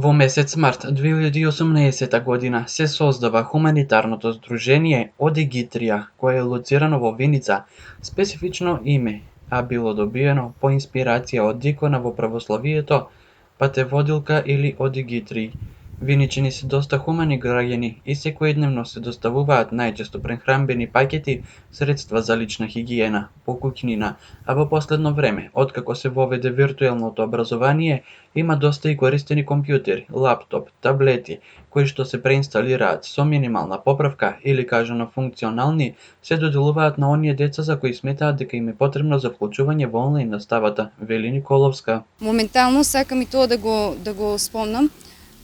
Во месец март 2018 година се создава хуманитарното здружение Одигитрија, кое е лоцирано во Виница. Специфично име а било добиено по инспирација од икона во православието, патеводилка или Одигитрии. Виничани се доста хумани граѓани и секојдневно се доставуваат најчесто прехранбени пакети, средства за лична хигиена, покуќнина, а во последно време, откако се воведе виртуелното образование, има доста и користени компјутери, лаптоп, таблети, кои што се преинсталираат со минимална поправка или кажано функционални, се доделуваат на оние деца за кои сметаат дека им е потребно за вклучување во онлайн наставата, вели Николовска. Моментално сакам и тоа да го спомнам,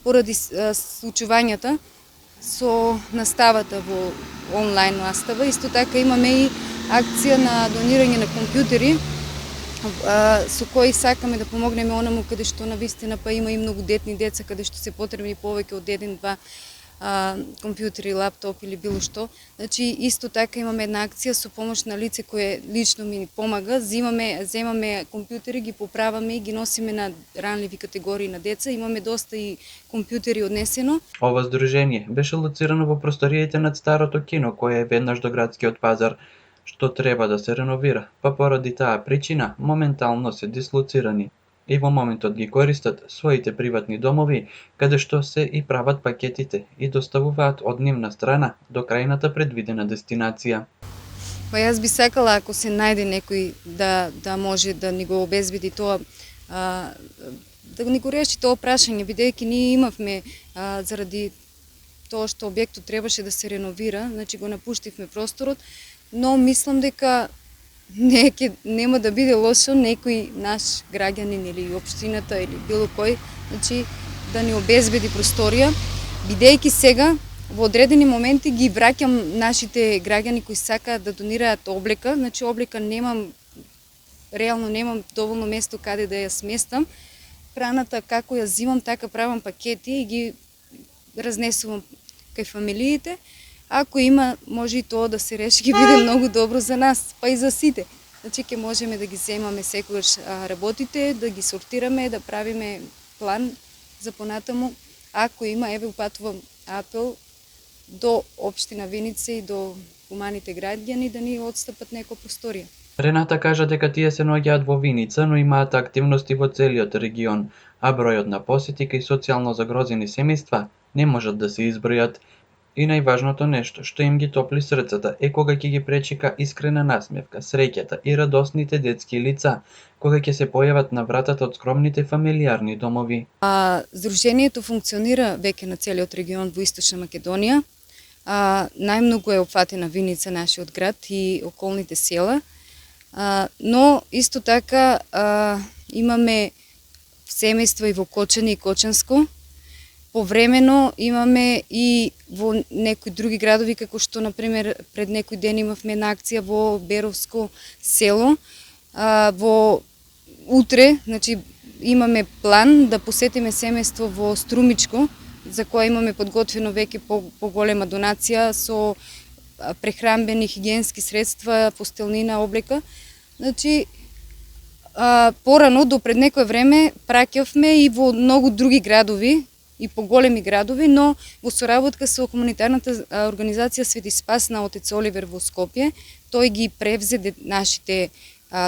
поради случувањата со наставата во онлайн настава. Исто така имаме и акција на донирање на компјутери, со кои сакаме да помогнеме онаму каде што навистина па има и многу детни деца каде што се потребни повеќе од 1-2 компјутери, лаптоп или било што. Значи исто така имаме една акција со помош на лице кое лично ми помага, земаме компјутери, ги поправаме и ги носиме на ранливи категории на деца. Имаме доста и компјутери однесено. Ова здружение беше лоцирано во просториите над старото кино кое е веднаш до градскиот пазар, што треба да се реновира, па поради таа причина моментално се дислоцирани и во моментот ги користат своите приватни домови, каде што се и прават пакетите и доставуваат од нивна страна до крајната предвидена дестинација. Па јас би сакала ако се најде некој да може да ни го обезбеди тоа, да ни го реши тоа прашање, бидејќи ние имавме заради тоа што објектот требаше да се реновира, значи го напуштивме просторот, но мислам дека нема да биде лошо некој наш граѓанин или општината или било кој, значи да ни обезбеди просторија, бидејќи сега во одредени моменти ги враќам нашите граѓани кои сакаат да донираат облека, значи облека реално немам доволно место каде да ја сместам. Храната како ја зимам, така правам пакети и ги разнесувам кај фамилиите. Ако има, може и тоа да се реши, ќе биде многу добро за нас, па и за сите. Значи ќе можеме да ги земаме секогаш работите, да ги сортираме, да правиме план за понатаму. Ако има, еве упатувам апел до општина Виница и до хуманите граѓани да ни отстапат некоја просторија. Рената кажа дека тие се наоѓаат во Виница, но имаат активности во целиот регион, а бројот на посети кај социјално загрозени семејства не можат да се избројат. И најважното нешто што им ги топли срцата е кога ќе ги пречека искрена насмевка, среќата и радосните детски лица, кога ќе се појават на вратата од скромните фамилиарни домови. Здружението функционира веќе на целиот регион во Источна Македонија. Најмногу е опфатена Виница, нашиот град и околните села. Но исто така имаме семејства и во Кочани и Кочанско. Повремено имаме и во некои други градови, како што, например, пред некој ден имавме една акција во Беровско село. Во утре, значи, имаме план да посетиме семејство во Струмичко, за кое имаме подготвено веќе поголема донација со прехранбени хигиенски средства, постелнина, облека. Значи, порано, до пред некое време, праќавме и во многу други градови, и поголеми градови, но во соработка со хуманитарната организација Свети Спас на отец Оливер во Скопје, тој ги превзе нашите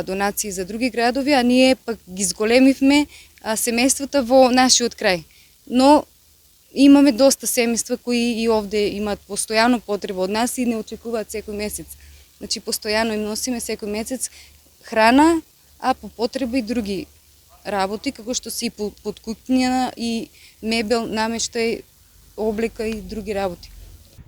донации за други градови, а ние пак ги зголемивме семејствата во нашиот крај. Но имаме доста семејства кои и овде имаат постојано потреба од нас и не очекуваат секој месец. Значи постојано им носиме секој месец храна, а по потреба и други работи, како што се и подкуќнина и мебел, намештај, облека и други работи.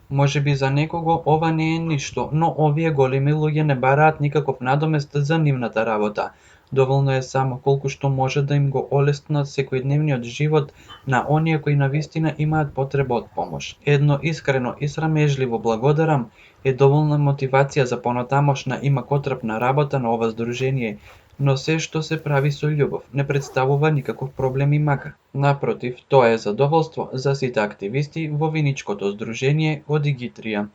Може би за некого ова не е ништо, но овие големи луѓе не бараат никаков надомест за нивната работа. Доволно е само колку што може да им го олеснат секојдневниот живот на оние кои навистина имаат потреба од помош. Едно искрено и срамежливо благодарам е доволна мотивација за понатамошна и макотрапна работа на ова здружение, но се што се прави со љубов не представува никаков проблем и мака. Напротив, тоа е задоволство за сите активисти во Виничкото здружение Одигитрија.